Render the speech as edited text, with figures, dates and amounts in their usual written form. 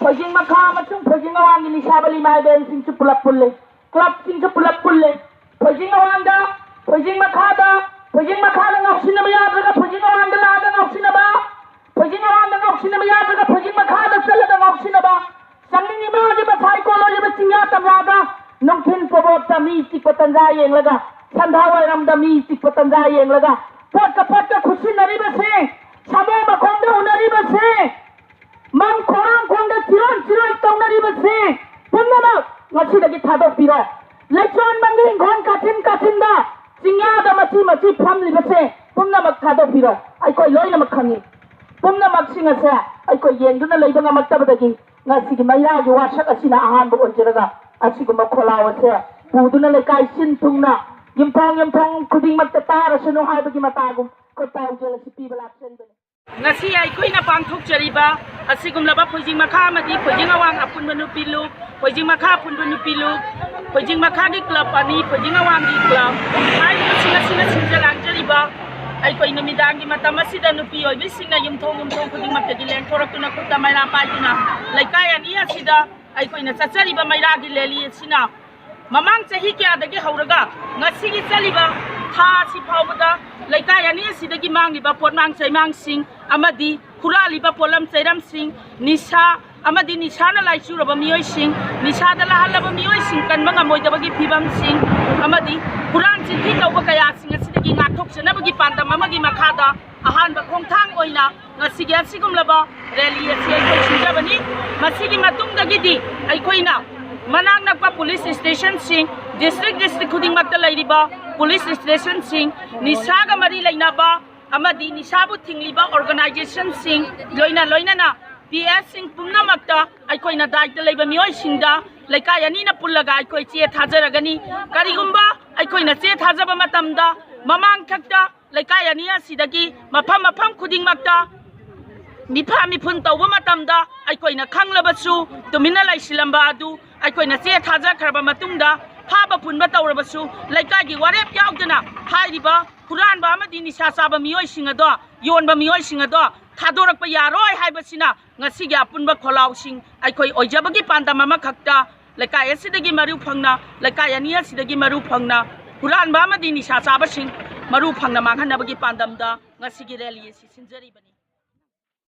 Phojing Makha Machung Phojing Awang in Shabali Maiden sing to pull up pulle. Club sing to pull up pulle. Phojing Awanda, Phojing Makada, Phojing Makada of Cinema, Phojing Awanda of Cinema, Phojing Awanda of Cinema, Phojing Makada, Selladan of Cinema, Sanging Imadi, but Psychology, but Singata Raga, Nongkin for the Mystic Patanzai and Laga, Sandawa Ram the Mystic Patanzai and Laga, Pota Kusina River say, Sababa Konda River say, Mam Koran Konda Tiran Tona River say, Punama, what should I get out of Pira? Lechon Mangin Gon Katinda, Singada Mati family say, Punama Kado Pira, I call Loina Makani, Puna Maxinga say, I call Yenduna Labana Matabaki, Nasi Maya, you wash a Sina Hambo or Jeraga, Asiguma Kola was there, Puduna Lekai Sin Tuna, Yimpong, Kuding Matara, Sano Habagimatago, Kota jealousy people absent. Ngasi ay ko'y napangtok jariba at sigum laba Phojing Makha madi Phojing Awang apun manupilu Phojing Makha apun manupilu Phojing Makha di club ani Phojing Awang di club ay singa sinjalang jariba ay ko'y namidang di mata masida nupi oy bising na yumtong Phojing Makha di len torak tu na kuta may rapay tu na laykayan iya sida ay ko'y nasasariba may ragi leli sina mamang sahi kaya dagi hauraga ngasi gi saliba tha si phawda laikai ani sidagi mangiba pot mang sai mang sing amadi khurali ba polam sairam sing nisha amadi nisha na lai churaba mioi sing nisha da la halaba mioi sing kan manga moidabagi phibam sing amadi quran sin thi tawba kaya sing sidagi ngathok senabagi pandam amagi makhada ahan ba khongthang oina ngasigi asigum laba rally asi ai sinjabani masigi matung dagi di ai koina manang nagpa police station sing district khuding makta lairiba police station sing nisaga mari lainaba amadi nisabu thingliba organization sing loina na PS sing pumna makta aikoina daita leiba mioi singda laikai ani na pullaga aikoi che thajaragani karigumba aikoina che thajaba matamda mamang thakta laikai ani asidagi mafam khuding makta mifun tawba matamda aikoina khanglabasu tumina laisilamba adu aikoina che thajakraba matungda Haba punba tawrabasu laikai gi warep yaudana hairiba Quran ba amadi nisha saba mioi singado yon ba mioi singado thadorak pa yaroi haibasina ngasi gi apunba kholaw sing aikoi oijabagi pandam ama khakta laikai asidagi maru phangna laikai ani asidagi maru phangna Quran ba amadi nisha saba sing maru phangna manghanabagi pandamda ngasi gi rally si sinjari bani